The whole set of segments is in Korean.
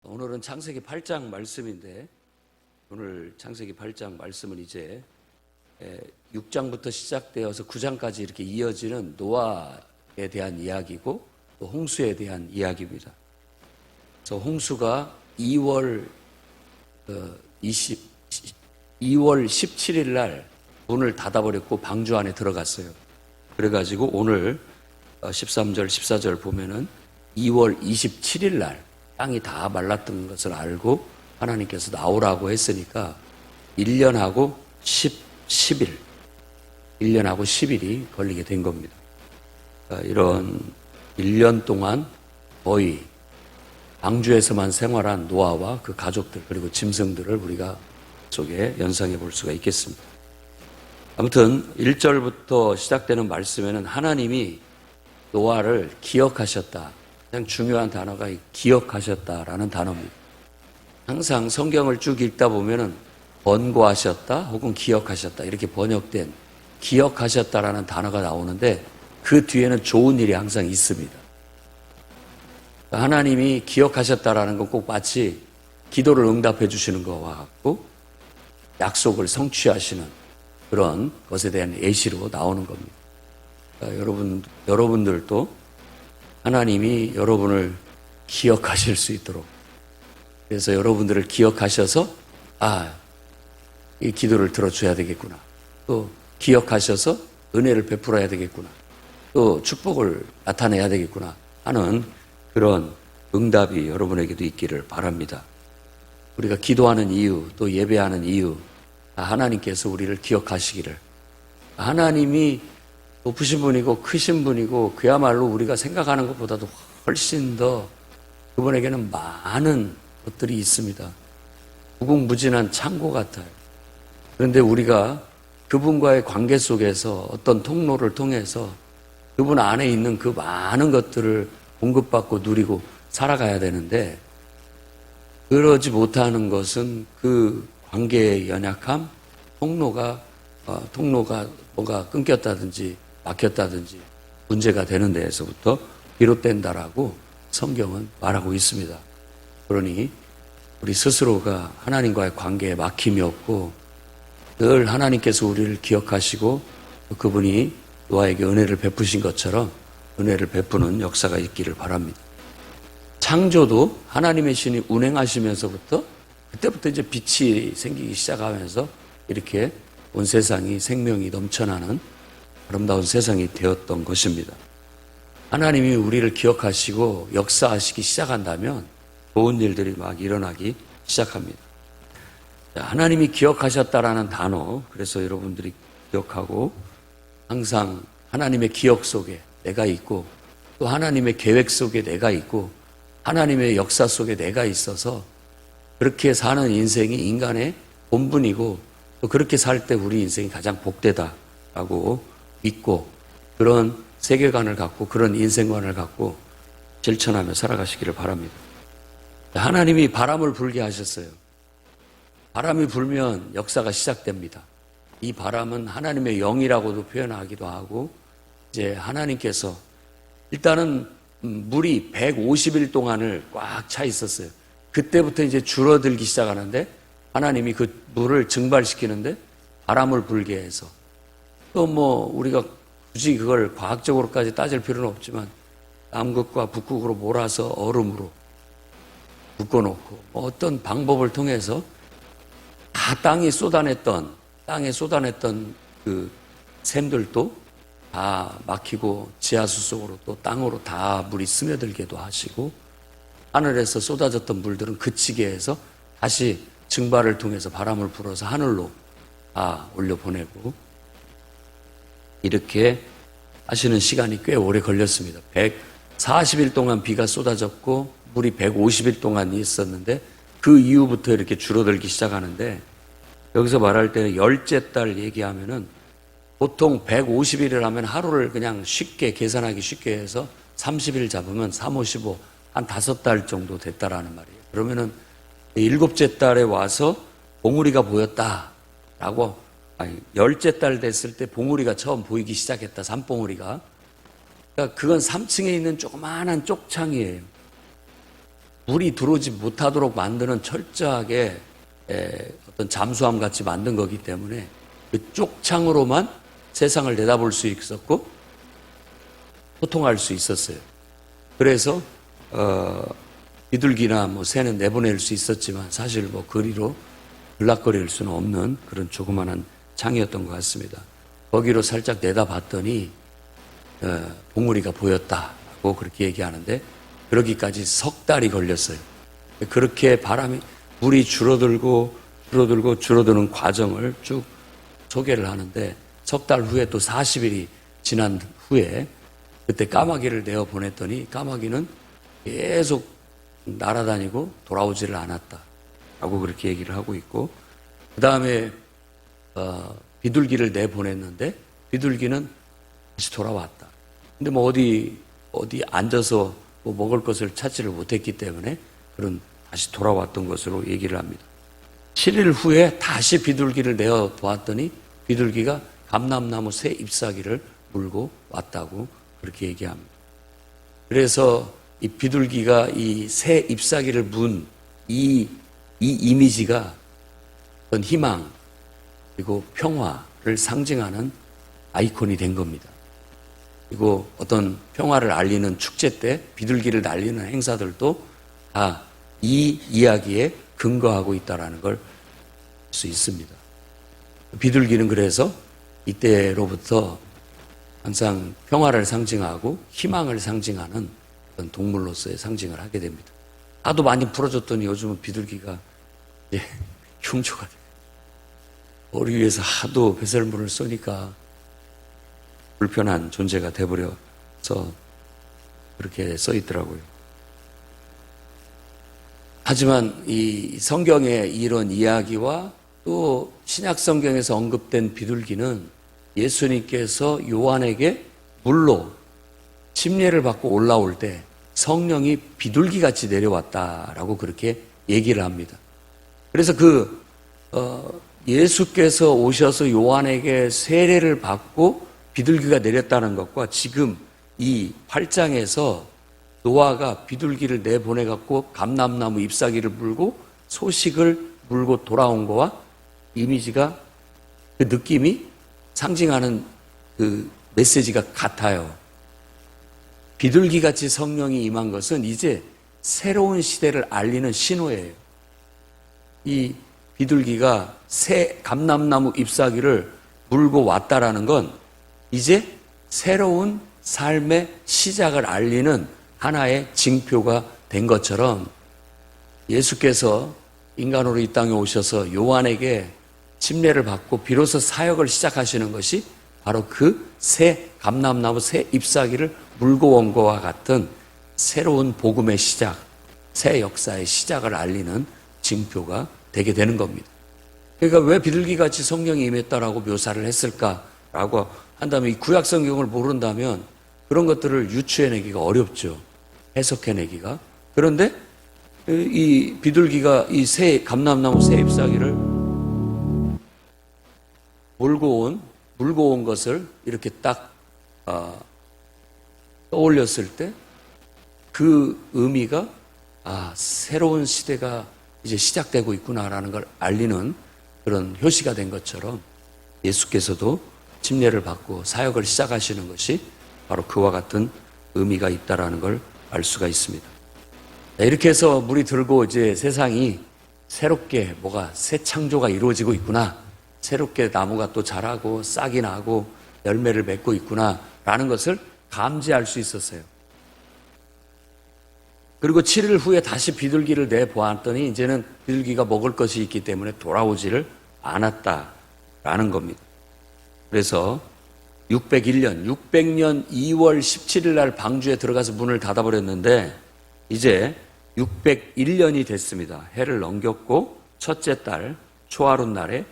오늘은 창세기 8장 말씀인데 오늘 창세기 8장 말씀은 이제 6장부터 시작되어서 9장까지 이렇게 이어지는 노아에 대한 이야기고 또 홍수에 대한 이야기입니다. 그래서 홍수가 2월 17일 날 문을 닫아버렸고 방주 안에 들어갔어요. 그래가지고 오늘 13절, 14절 보면은 2월 27일 날 땅이 다 말랐던 것을 알고 하나님께서 나오라고 했으니까 1년하고 10일, 1년하고 10일이 걸리게 된 겁니다. 이런 1년 동안 거의 방주에서만 생활한 노아와 그 가족들 그리고 짐승들을 우리가 속에 연상해 볼 수가 있겠습니다. 아무튼 1절부터 시작되는 말씀에는 하나님이 노아를 기억하셨다. 가장 중요한 단어가 기억하셨다라는 단어입니다. 항상 성경을 쭉 읽다 보면은 번고하셨다 혹은 기억하셨다 이렇게 번역된 기억하셨다라는 단어가 나오는데 그 뒤에는 좋은 일이 항상 있습니다. 하나님이 기억하셨다라는 건 꼭 마치 기도를 응답해 주시는 것과 같고 약속을 성취하시는 그런 것에 대한 예시로 나오는 겁니다. 여러분들도 하나님이 여러분을 기억하실 수 있도록 그래서 여러분들을 기억하셔서 이 기도를 들어줘야 되겠구나. 또 기억하셔서 은혜를 베풀어야 되겠구나. 또 축복을 나타내야 되겠구나 하는 그런 응답이 여러분에게도 있기를 바랍니다. 우리가 기도하는 이유 또 예배하는 이유 하나님께서 우리를 기억하시기를 하나님이 높으신 분이고 크신 분이고 그야말로 우리가 생각하는 것보다도 훨씬 더 그분에게는 많은 것들이 있습니다. 무궁무진한 창고 같아요. 그런데 우리가 그분과의 관계 속에서 어떤 통로를 통해서 그분 안에 있는 그 많은 것들을 공급받고 누리고 살아가야 되는데 그러지 못하는 것은 그 관계의 연약함, 통로가 뭐가 끊겼다든지 막혔다든지 문제가 되는 데에서부터 비롯된다라고 성경은 말하고 있습니다. 그러니 우리 스스로가 하나님과의 관계에 막힘이 없고 늘 하나님께서 우리를 기억하시고 그분이 노아에게 은혜를 베푸신 것처럼 은혜를 베푸는 역사가 있기를 바랍니다. 창조도 하나님의 신이 운행하시면서부터 그때부터 이제 빛이 생기기 시작하면서 이렇게 온 세상이 생명이 넘쳐나는 아름다운 세상이 되었던 것입니다. 하나님이 우리를 기억하시고 역사하시기 시작한다면 좋은 일들이 막 일어나기 시작합니다. 하나님이 기억하셨다라는 단어, 그래서 여러분들이 기억하고 항상 하나님의 기억 속에 내가 있고 또 하나님의 계획 속에 내가 있고 하나님의 역사 속에 내가 있어서 그렇게 사는 인생이 인간의 본분이고 또 그렇게 살 때 우리 인생이 가장 복되다라고 믿고 그런 세계관을 갖고 그런 인생관을 갖고 실천하며 살아가시기를 바랍니다. 하나님이 바람을 불게 하셨어요. 바람이 불면 역사가 시작됩니다. 이 바람은 하나님의 영이라고도 표현하기도 하고 이제 하나님께서 일단은 물이 150일 동안을 꽉 차 있었어요. 그때부터 이제 줄어들기 시작하는데 하나님이 그 물을 증발시키는데 바람을 불게 해서 또 우리가 굳이 그걸 과학적으로까지 따질 필요는 없지만 남극과 북극으로 몰아서 얼음으로 묶어놓고 어떤 방법을 통해서 다 땅에 쏟아냈던 그 샘들도 다 막히고 지하수 속으로 또 땅으로 다 물이 스며들게도 하시고 하늘에서 쏟아졌던 물들은 그치게 해서 다시 증발을 통해서 바람을 불어서 하늘로 올려보내고 이렇게 하시는 시간이 꽤 오래 걸렸습니다. 140일 동안 비가 쏟아졌고 물이 150일 동안 있었는데 그 이후부터 이렇게 줄어들기 시작하는데 여기서 말할 때는 열째 달 얘기하면은 보통 150일을 하면 하루를 그냥 쉽게 계산하기 쉽게 해서 30일 잡으면 3, 5, 15, 한 5달 정도 됐다라는 말이에요. 그러면은 일곱째 달에 와서 봉우리가 보였다라고 열째 달 됐을 때 봉우리가 처음 보이기 시작했다. 산봉우리가. 그러니까 그건 3층에 있는 조그마한 쪽창이에요. 물이 들어오지 못하도록 만드는 철저하게 어떤 잠수함 같이 만든 거기 때문에 그 쪽창으로만 세상을 내다볼 수 있었고 소통할 수 있었어요. 그래서 비둘기나 뭐 새는 내보낼 수 있었지만 사실 뭐 거리로 들락거릴 수는 없는 그런 조그마한 창이었던 것 같습니다. 거기로 살짝 내다봤더니 봉우리가 보였다고 그렇게 얘기하는데 그러기까지 석 달이 걸렸어요. 그렇게 물이 줄어드는 과정을 쭉 소개를 하는데 석 달 후에 또 40일이 지난 후에 그때 까마귀를 내어 보냈더니 까마귀는 계속 날아다니고 돌아오지를 않았다라고 그렇게 얘기를 하고 있고, 그 다음에 비둘기를 내보냈는데 비둘기는 다시 돌아왔다. 근데 뭐 어디 앉아서 뭐 먹을 것을 찾지를 못했기 때문에 다시 돌아왔던 것으로 얘기를 합니다. 7일 후에 다시 비둘기를 내어 보았더니 비둘기가 감람나무 새 잎사귀를 물고 왔다고 그렇게 얘기합니다. 그래서 이 비둘기가 이 새 잎사귀를 문 이 이미지가 어떤 희망 그리고 평화를 상징하는 아이콘이 된 겁니다. 그리고 어떤 평화를 알리는 축제 때 비둘기를 날리는 행사들도 다 이 이야기에 근거하고 있다는 걸 알 수 있습니다. 비둘기는 그래서 이때로부터 항상 평화를 상징하고 희망을 상징하는 그런 동물로서의 상징을 하게 됩니다. 하도 많이 풀어줬더니 요즘은 비둘기가 흉조가 돼요. 머리 위에서 하도 배설물을 쏘니까 불편한 존재가 돼버려서 그렇게 써 있더라고요. 하지만 이 성경의 이런 이야기와 또 신약 성경에서 언급된 비둘기는 예수님께서 요한에게 물로 침례를 받고 올라올 때 성령이 비둘기같이 내려왔다라고 그렇게 얘기를 합니다. 그래서 예수께서 오셔서 요한에게 세례를 받고 비둘기가 내렸다는 것과 지금 이 8장에서 노아가 비둘기를 내보내갖고 감람나무 잎사귀를 물고 소식을 물고 돌아온 거와 이미지가 그 느낌이 상징하는 그 메시지가 같아요. 비둘기같이 성령이 임한 것은 이제 새로운 시대를 알리는 신호예요. 이 비둘기가 새 감람나무 잎사귀를 물고 왔다라는 건 이제 새로운 삶의 시작을 알리는 하나의 징표가 된 것처럼 예수께서 인간으로 이 땅에 오셔서 요한에게 침례를 받고 비로소 사역을 시작하시는 것이 바로 그 새 감람나무 새 잎사귀를 물고 온 것과 같은 새로운 복음의 시작, 새 역사의 시작을 알리는 징표가 되게 되는 겁니다. 그러니까 왜 비둘기같이 성령이 임했다라고 묘사를 했을까라고 한다면 이 구약 성경을 모른다면 그런 것들을 유추해내기가 어렵죠. 해석해내기가. 그런데 이 비둘기가 이 새 감람나무 새 잎사귀를 물고 온 것을 이렇게 딱 떠올렸을 때 그 의미가 새로운 시대가 이제 시작되고 있구나라는 걸 알리는 그런 표시가 된 것처럼 예수께서도 침례를 받고 사역을 시작하시는 것이 바로 그와 같은 의미가 있다라는 걸 알 수가 있습니다. 이렇게 해서 물이 들고 이제 세상이 새롭게 새 창조가 이루어지고 있구나. 새롭게 나무가 또 자라고 싹이 나고 열매를 맺고 있구나라는 것을 감지할 수 있었어요. 그리고 7일 후에 다시 비둘기를 내보았더니 이제는 비둘기가 먹을 것이 있기 때문에 돌아오지를 않았다라는 겁니다. 그래서 600년 2월 17일 날 방주에 들어가서 문을 닫아버렸는데 이제 601년이 됐습니다. 해를 넘겼고 첫째 달 초하룻 날에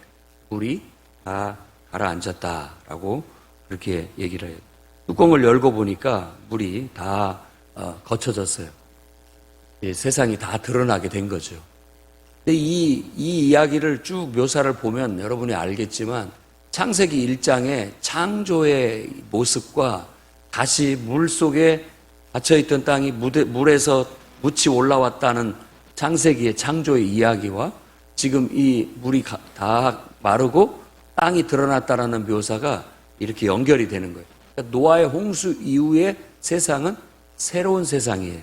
물이 다 가라앉았다라고 그렇게 얘기를 해요. 뚜껑을 열고 보니까 물이 다 거쳐졌어요. 세상이 다 드러나게 된 거죠. 근데 이 이야기를 쭉 묘사를 보면 여러분이 알겠지만 창세기 1장의 창조의 모습과 다시 물 속에 갇혀있던 땅이 물에서 묻히 올라왔다는 창세기의 창조의 이야기와 지금 이 물이 다 마르고 땅이 드러났다라는 묘사가 이렇게 연결이 되는 거예요. 그러니까 노아의 홍수 이후의 세상은 새로운 세상이에요.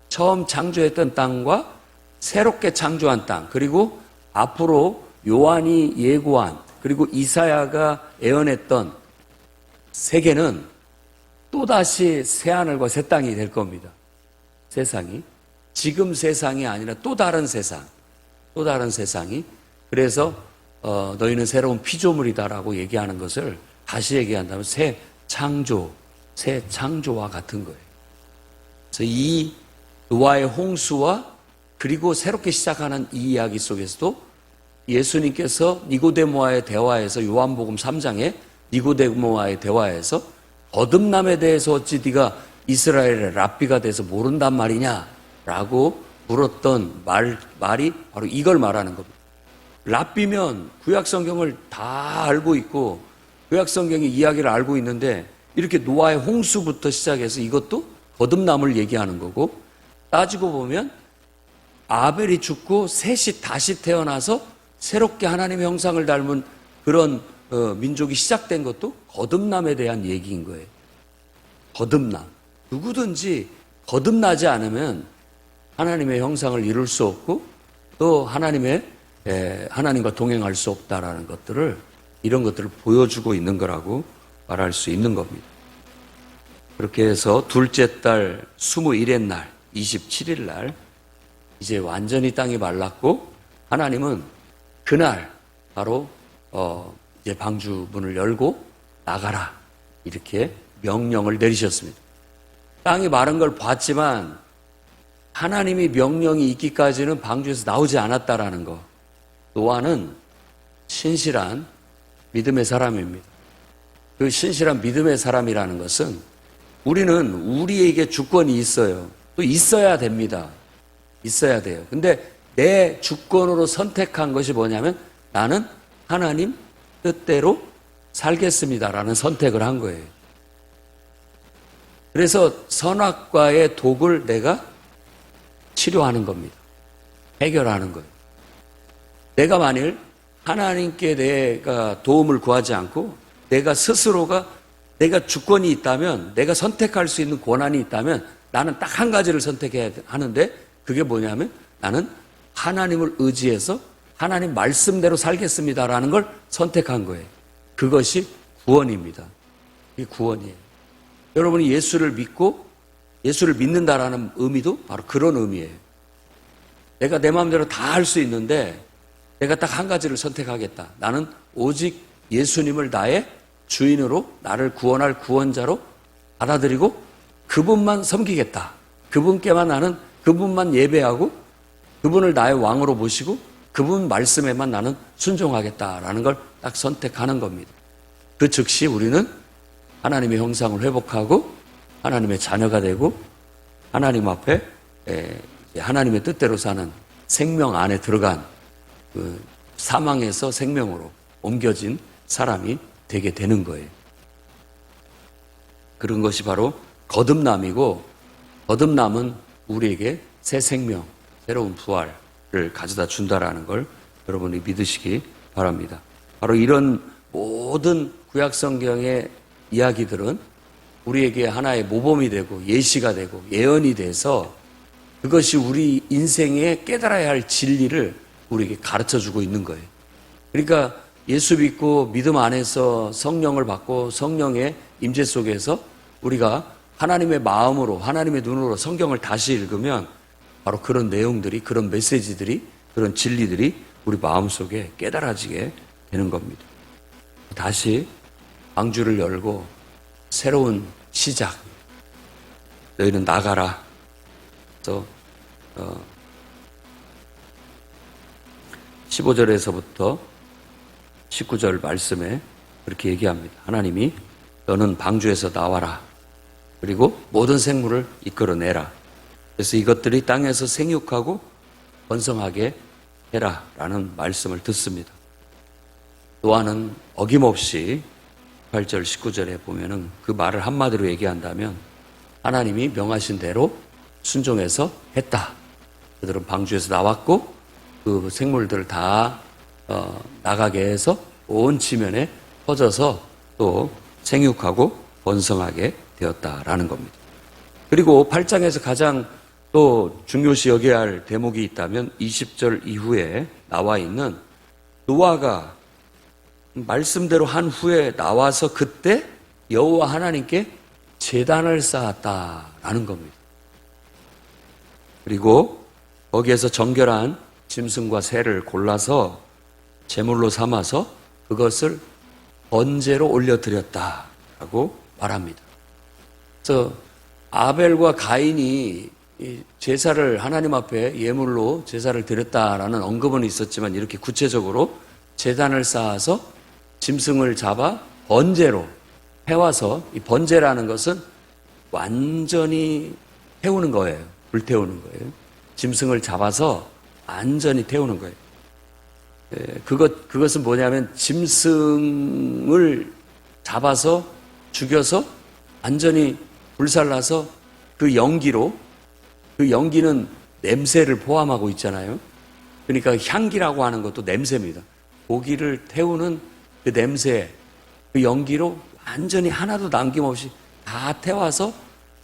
처음 창조했던 땅과 새롭게 창조한 땅, 그리고 앞으로 요한이 예고한, 그리고 이사야가 예언했던 세계는 또다시 새하늘과 새 땅이 될 겁니다. 세상이. 지금 세상이 아니라 또 다른 세상. 또 다른 세상이. 그래서 너희는 새로운 피조물이다라고 얘기하는 것을 다시 얘기한다면 새 창조와 같은 거예요. 그래서 이 노아의 홍수와 그리고 새롭게 시작하는 이 이야기 속에서도 예수님께서 니고데모와의 대화에서 요한복음 3장에 니고데모와의 대화에서 거듭남에 대해서 어찌 네가 이스라엘의 랍비가 돼서 모른단 말이냐라고 물었던 말이 바로 이걸 말하는 겁니다. 랍비면 구약성경을 다 알고 있고 구약성경의 이야기를 알고 있는데 이렇게 노아의 홍수부터 시작해서 이것도 거듭남을 얘기하는 거고, 따지고 보면 아벨이 죽고 셋이 다시 태어나서 새롭게 하나님의 형상을 닮은 그런 민족이 시작된 것도 거듭남에 대한 얘기인 거예요. 거듭남. 누구든지 거듭나지 않으면 하나님의 형상을 이룰 수 없고 또 하나님과 동행할 수 없다라는 것들을, 이런 것들을 보여주고 있는 거라고 말할 수 있는 겁니다. 그렇게 해서 둘째 달 21의 날 27일 날 이제 완전히 땅이 말랐고 하나님은 그날 바로 이제 방주 문을 열고 나가라 이렇게 명령을 내리셨습니다. 땅이 마른 걸 봤지만 하나님이 명령이 있기까지는 방주에서 나오지 않았다라는 거. 노아는 신실한 믿음의 사람입니다. 그 신실한 믿음의 사람이라는 것은 우리는 우리에게 주권이 있어요. 또 있어야 됩니다. 있어야 돼요. 근데 내 주권으로 선택한 것이 뭐냐면 나는 하나님 뜻대로 살겠습니다라는 선택을 한 거예요. 그래서 선악과의 독을 내가 치료하는 겁니다. 해결하는 거예요. 내가 만일 하나님께 내가 도움을 구하지 않고 내가 스스로가 내가 주권이 있다면, 내가 선택할 수 있는 권한이 있다면 나는 딱 한 가지를 선택해야 하는데 그게 뭐냐면 나는 하나님을 의지해서 하나님 말씀대로 살겠습니다라는 걸 선택한 거예요. 그것이 구원입니다. 이게 구원이에요. 여러분이 예수를 믿고 예수를 믿는다라는 의미도 바로 그런 의미예요. 내가 내 마음대로 다 할 수 있는데 내가 딱 한 가지를 선택하겠다. 나는 오직 예수님을 나의 주인으로, 나를 구원할 구원자로 받아들이고 그분만 섬기겠다. 그분만 예배하고 그분을 나의 왕으로 모시고 그분 말씀에만 나는 순종하겠다라는 걸 딱 선택하는 겁니다. 그 즉시 우리는 하나님의 형상을 회복하고 하나님의 자녀가 되고 하나님 앞에 하나님의 뜻대로 사는 생명 안에 들어간 그 사망에서 생명으로 옮겨진 사람이 되게 되는 거예요. 그런 것이 바로 거듭남이고, 거듭남은 우리에게 새 생명, 새로운 부활을 가져다 준다라는 걸 여러분이 믿으시기 바랍니다. 바로 이런 모든 구약성경의 이야기들은 우리에게 하나의 모범이 되고 예시가 되고 예언이 돼서 그것이 우리 인생에 깨달아야 할 진리를 우리에게 가르쳐주고 있는 거예요. 그러니까 예수 믿고 믿음 안에서 성령을 받고 성령의 임재 속에서 우리가 하나님의 마음으로, 하나님의 눈으로 성경을 다시 읽으면 바로 그런 내용들이, 그런 메시지들이, 그런 진리들이 우리 마음속에 깨달아지게 되는 겁니다. 다시 방주를 열고 새로운 시작, 너희는 나가라. 그래서 15절에서부터 19절 말씀에 그렇게 얘기합니다. 하나님이 너는 방주에서 나와라. 그리고 모든 생물을 이끌어내라. 그래서 이것들이 땅에서 생육하고 번성하게 해라 라는 말씀을 듣습니다. 노아는 어김없이 8절 19절에 보면은 그 말을 한마디로 얘기한다면 하나님이 명하신 대로 순종해서 했다. 그들은 방주에서 나왔고 그 생물들을 다 나가게 해서 온 지면에 퍼져서 또 생육하고 번성하게 되었다라는 겁니다. 그리고 8장에서 가장 또 중요시 여겨야 할 대목이 있다면 20절 이후에 나와 있는 노아가 말씀대로 한 후에 나와서 그때 여호와 하나님께 제단을 쌓았다라는 겁니다. 그리고 거기에서 정결한 짐승과 새를 골라서 제물로 삼아서 그것을 번제로 올려드렸다라고 말합니다. 그래서 아벨과 가인이 제사를 하나님 앞에 예물로 제사를 드렸다라는 언급은 있었지만 이렇게 구체적으로 제단을 쌓아서 짐승을 잡아 번제로 해와서 이 번제라는 것은 완전히 태우는 거예요. 불태우는 거예요. 짐승을 잡아서 완전히 태우는 거예요. 그것은 뭐냐면 짐승을 잡아서 죽여서 완전히 불살라서 그 연기는 냄새를 포함하고 있잖아요. 그러니까 향기라고 하는 것도 냄새입니다. 고기를 태우는 그 냄새, 그 연기로 완전히 하나도 남김없이 다 태워서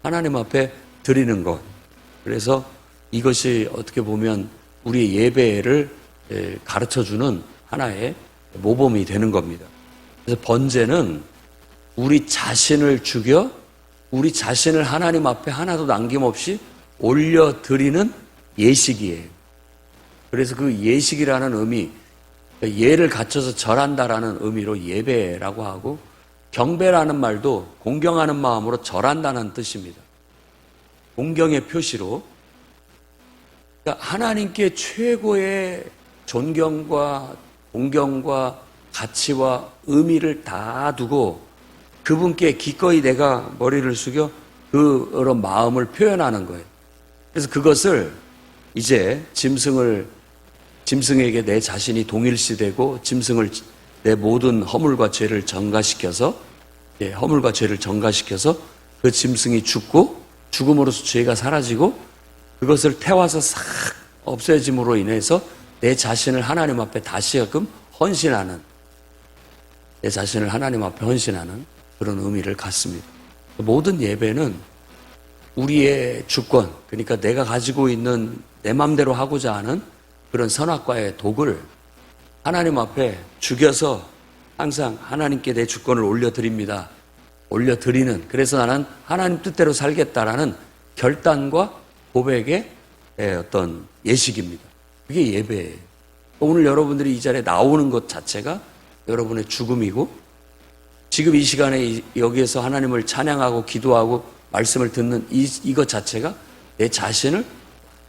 하나님 앞에 드리는 것. 그래서 이것이 어떻게 보면 우리의 예배를 가르쳐주는 하나의 모범이 되는 겁니다. 그래서 번제는 우리 자신을 죽여 우리 자신을 하나님 앞에 하나도 남김없이 올려드리는 예식이에요. 그래서 그 예식이라는 의미, 예를 갖춰서 절한다라는 의미로 예배라고 하고 경배라는 말도 공경하는 마음으로 절한다는 뜻입니다. 공경의 표시로 그러니까 하나님께 최고의 존경과 공경과 가치와 의미를 다 두고 그분께 기꺼이 내가 머리를 숙여 그런 마음을 표현하는 거예요. 그래서 그것을 이제 짐승에게 내 자신이 동일시되고 짐승을 내 모든 허물과 죄를 전가시켜서 그 짐승이 죽고 죽음으로써 죄가 사라지고 그것을 태워서 싹 없애짐으로 인해서 내 자신을 하나님 앞에 다시금 헌신하는 내 자신을 하나님 앞에 헌신하는 그런 의미를 갖습니다. 모든 예배는 우리의 주권, 그러니까 내가 가지고 있는 내 마음대로 하고자 하는 그런 선악과의 독을 하나님 앞에 죽여서 항상 하나님께 내 주권을 올려드립니다. 올려드리는, 그래서 나는 하나님 뜻대로 살겠다라는 결단과 고백의 어떤 예식입니다. 그게 예배예요. 오늘 여러분들이 이 자리에 나오는 것 자체가 여러분의 죽음이고 지금 이 시간에 여기에서 하나님을 찬양하고 기도하고 말씀을 듣는 이것 자체가 내 자신을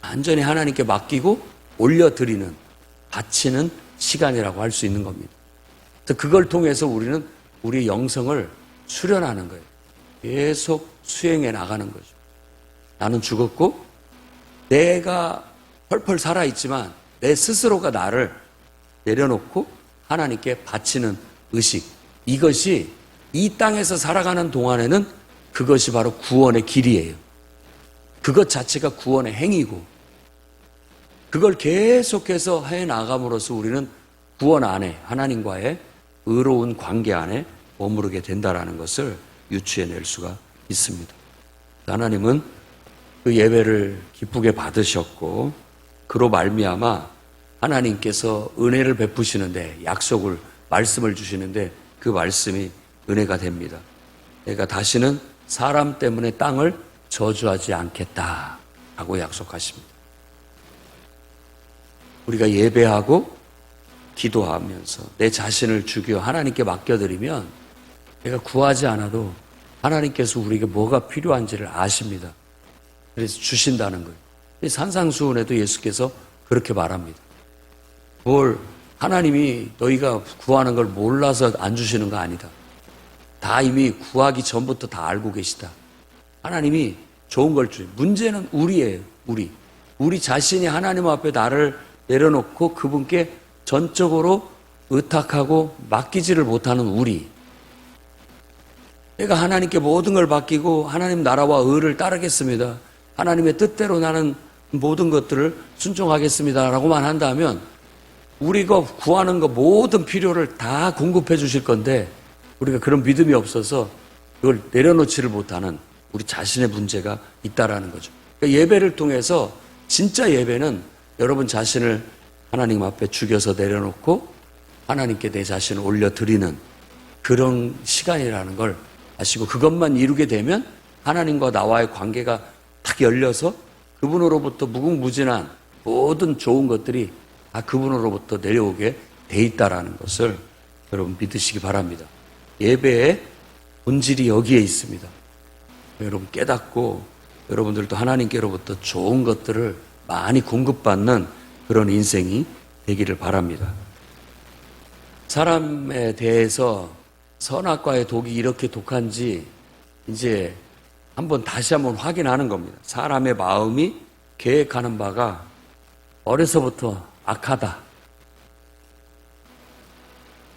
완전히 하나님께 맡기고 올려드리는, 바치는 시간이라고 할 수 있는 겁니다. 그래서 그걸 통해서 우리는 우리의 영성을 수련하는 거예요. 계속 수행해 나가는 거죠. 나는 죽었고 내가 펄펄 살아있지만 내 스스로가 나를 내려놓고 하나님께 바치는 의식, 이것이 이 땅에서 살아가는 동안에는 그것이 바로 구원의 길이에요. 그것 자체가 구원의 행위고 그걸 계속해서 해나감으로써 우리는 구원 안에 하나님과의 의로운 관계 안에 머무르게 된다는 것을 유추해낼 수가 있습니다. 하나님은 그 예배를 기쁘게 받으셨고 그로 말미암아 하나님께서 은혜를 베푸시는데 약속을 말씀을 주시는데 그 말씀이 은혜가 됩니다. 내가 다시는 사람 때문에 땅을 저주하지 않겠다라고 약속하십니다. 우리가 예배하고 기도하면서 내 자신을 죽여 하나님께 맡겨드리면 내가 구하지 않아도 하나님께서 우리에게 뭐가 필요한지를 아십니다. 그래서 주신다는 거예요. 산상수훈에도 예수께서 그렇게 말합니다. 뭘 하나님이 너희가 구하는 걸 몰라서 안 주시는 거 아니다. 다 이미 구하기 전부터 다 알고 계시다. 하나님이 좋은 걸 주세요. 문제는 우리예요. 우리 자신이 하나님 앞에 나를 내려놓고 그분께 전적으로 의탁하고 맡기지를 못하는 우리. 내가 하나님께 모든 걸 맡기고 하나님 나라와 의를 따르겠습니다. 하나님의 뜻대로 나는 모든 것들을 순종하겠습니다라고만 한다면 우리가 구하는 거 모든 필요를 다 공급해 주실 건데 우리가 그런 믿음이 없어서 그걸 내려놓지를 못하는 우리 자신의 문제가 있다라는 거죠. 그러니까 예배를 통해서 진짜 예배는 여러분 자신을 하나님 앞에 죽여서 내려놓고 하나님께 내 자신을 올려드리는 그런 시간이라는 걸 아시고 그것만 이루게 되면 하나님과 나와의 관계가 탁 열려서 그분으로부터 무궁무진한 모든 좋은 것들이 다 그분으로부터 내려오게 돼 있다라는 것을 여러분 믿으시기 바랍니다. 예배의 본질이 여기에 있습니다. 여러분 깨닫고 여러분들도 하나님께로부터 좋은 것들을 많이 공급받는 그런 인생이 되기를 바랍니다. 사람에 대해서 선악과의 독이 이렇게 독한지 이제 다시 한번 확인하는 겁니다. 사람의 마음이 계획하는 바가 어려서부터 악하다.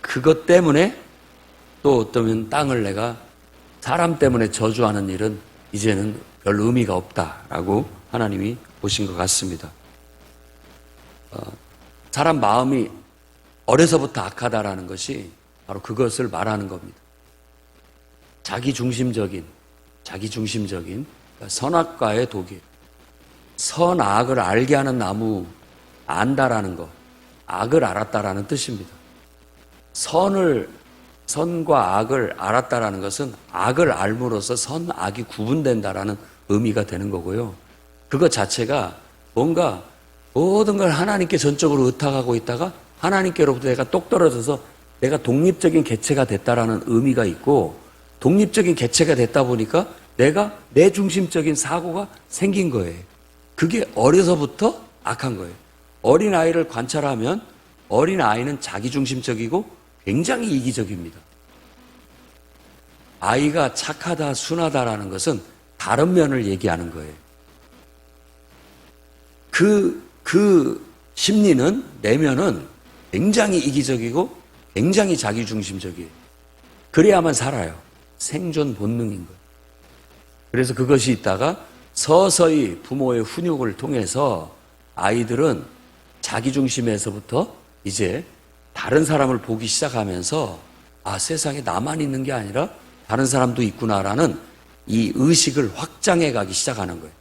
그것 때문에 또 어쩌면 땅을 내가 사람 때문에 저주하는 일은 이제는 별 의미가 없다라고 하나님이 보신 것 같습니다. 사람 마음이 어려서부터 악하다라는 것이 바로 그것을 말하는 겁니다. 자기중심적인 그러니까 선악과의 독이에요. 선악을 알게 하는 나무 안다라는 것, 악을 알았다라는 뜻입니다. 선과 악을 알았다라는 것은 악을 알므로써 선악이 구분된다라는 의미가 되는 거고요. 그것 자체가 뭔가 모든 걸 하나님께 전적으로 의탁하고 있다가 하나님께로부터 내가 똑 떨어져서 내가 독립적인 개체가 됐다라는 의미가 있고, 독립적인 개체가 됐다 보니까 내가 내 중심적인 사고가 생긴 거예요. 그게 어려서부터 악한 거예요. 어린아이를 관찰하면 어린아이는 자기중심적이고 굉장히 이기적입니다. 아이가 착하다, 순하다라는 것은 다른 면을 얘기하는 거예요. 그 심리는, 내면은 굉장히 이기적이고 굉장히 자기중심적이에요. 그래야만 살아요. 생존 본능인 거예요. 그래서 그것이 있다가 서서히 부모의 훈육을 통해서 아이들은 자기중심에서부터 이제 다른 사람을 보기 시작하면서 세상에 나만 있는 게 아니라 다른 사람도 있구나라는 이 의식을 확장해 가기 시작하는 거예요.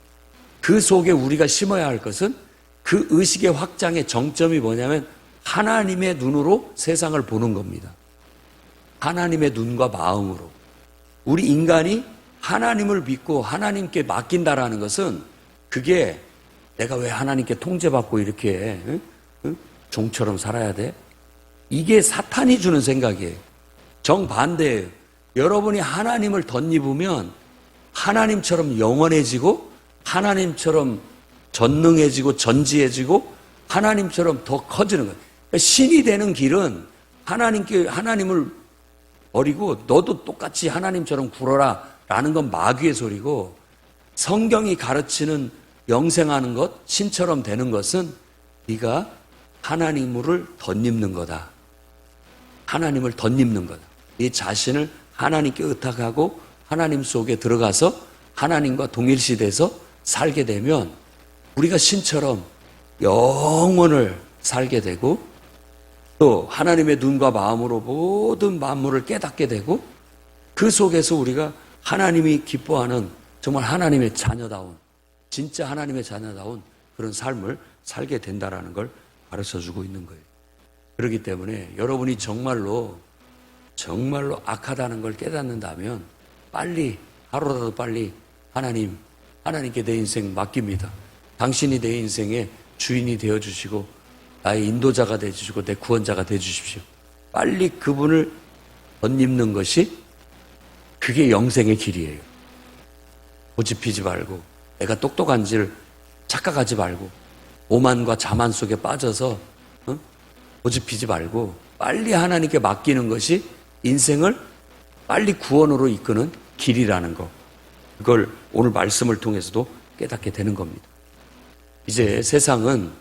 그 속에 우리가 심어야 할 것은 그 의식의 확장의 정점이 뭐냐면 하나님의 눈으로 세상을 보는 겁니다. 하나님의 눈과 마음으로. 우리 인간이 하나님을 믿고 하나님께 맡긴다라는 것은 그게 내가 왜 하나님께 통제받고 이렇게 종처럼 살아야 돼? 이게 사탄이 주는 생각이에요. 정반대예요. 여러분이 하나님을 덧입으면 하나님처럼 영원해지고 하나님처럼 전능해지고 전지해지고 하나님처럼 더 커지는 거예요. 그러니까 신이 되는 길은 하나님을 버리고 너도 똑같이 하나님처럼 굴어라 라는 건 마귀의 소리고, 성경이 가르치는 영생하는 것, 신처럼 되는 것은 네가 하나님을 덧입는 거다. 하나님을 덧입는 거다. 네 자신을 하나님께 의탁하고 하나님 속에 들어가서 하나님과 동일시돼서 살게 되면 우리가 신처럼 영원을 살게 되고, 또 하나님의 눈과 마음으로 모든 만물을 깨닫게 되고, 그 속에서 우리가 하나님이 기뻐하는 정말 하나님의 자녀다운, 진짜 하나님의 자녀다운 그런 삶을 살게 된다라는 걸 가르쳐주고 있는 거예요. 그렇기 때문에 여러분이 정말로 악하다는 걸 깨닫는다면 빨리, 하루라도 빨리 하나님께 내 인생 맡깁니다. 당신이 내 인생의 주인이 되어주시고 나의 인도자가 되어주시고 내 구원자가 되어주십시오. 빨리 그분을 덧입는 것이 그게 영생의 길이에요. 고집피지 말고 내가 똑똑한지를 착각하지 말고 오만과 자만 속에 빠져서 고집피지 말고 빨리 하나님께 맡기는 것이 인생을 빨리 구원으로 이끄는 길이라는 거, 그걸 오늘 말씀을 통해서도 깨닫게 되는 겁니다. 이제 세상은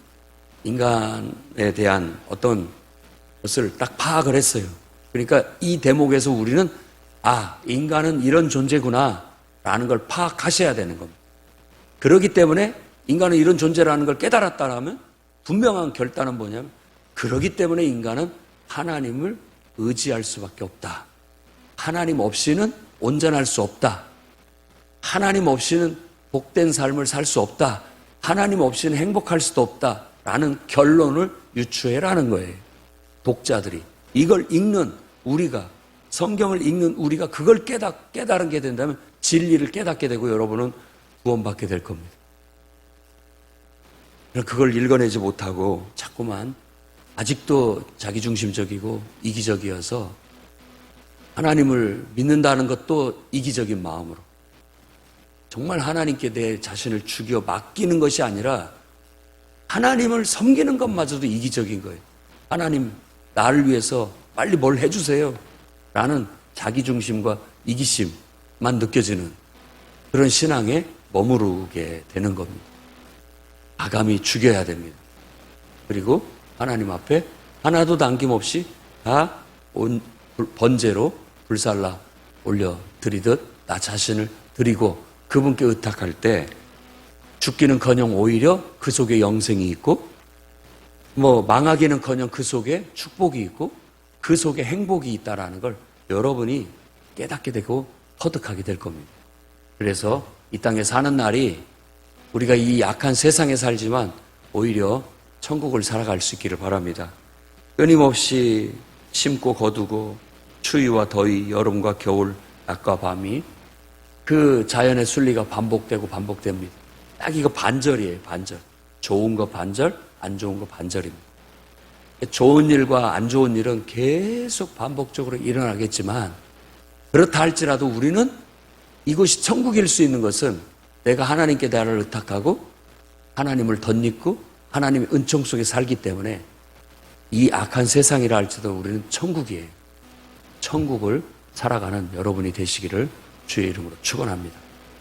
인간에 대한 어떤 것을 딱 파악을 했어요. 그러니까 이 대목에서 우리는 인간은 이런 존재구나 라는 걸 파악하셔야 되는 겁니다. 그렇기 때문에 인간은 이런 존재라는 걸 깨달았다라면 분명한 결단은 뭐냐면, 그렇기 때문에 인간은 하나님을 의지할 수밖에 없다. 하나님 없이는 온전할 수 없다. 하나님 없이는 복된 삶을 살 수 없다. 하나님 없이는 행복할 수도 없다. 라는 결론을 유추해라는 거예요. 독자들이. 이걸 읽는 우리가, 성경을 읽는 우리가 그걸 깨달게 된다면 진리를 깨닫게 되고 여러분은 구원받게 될 겁니다. 그걸 읽어내지 못하고 자꾸만 아직도 자기중심적이고 이기적이어서 하나님을 믿는다는 것도 이기적인 마음으로, 정말 하나님께 내 자신을 죽여 맡기는 것이 아니라 하나님을 섬기는 것마저도 이기적인 거예요. 하나님, 나를 위해서 빨리 뭘 해주세요 라는 자기중심과 이기심만 느껴지는 그런 신앙에 머무르게 되는 겁니다. 아감히 죽여야 됩니다. 그리고 하나님 앞에 하나도 남김없이 다 번제로 불살라 올려드리듯 나 자신을 드리고 그분께 의탁할 때 죽기는커녕 오히려 그 속에 영생이 있고, 망하기는커녕 그 속에 축복이 있고 그 속에 행복이 있다라는 걸 여러분이 깨닫게 되고 터득하게 될 겁니다. 그래서 이 땅에 사는 날이 우리가 이 약한 세상에 살지만 오히려 천국을 살아갈 수 있기를 바랍니다. 끊임없이 심고 거두고 추위와 더위, 여름과 겨울, 낮과 밤이 그 자연의 순리가 반복되고 반복됩니다. 딱 이거 반절이에요, 반절. 좋은 거 반절, 안 좋은 거 반절입니다. 좋은 일과 안 좋은 일은 계속 반복적으로 일어나겠지만, 그렇다 할지라도 우리는 이곳이 천국일 수 있는 것은 내가 하나님께 나를 의탁하고 하나님을 덧입고 하나님의 은총 속에 살기 때문에 이 악한 세상이라 할지라도 우리는 천국이에요. 천국을 살아가는 여러분이 되시기를 주의 이름으로 축원합니다.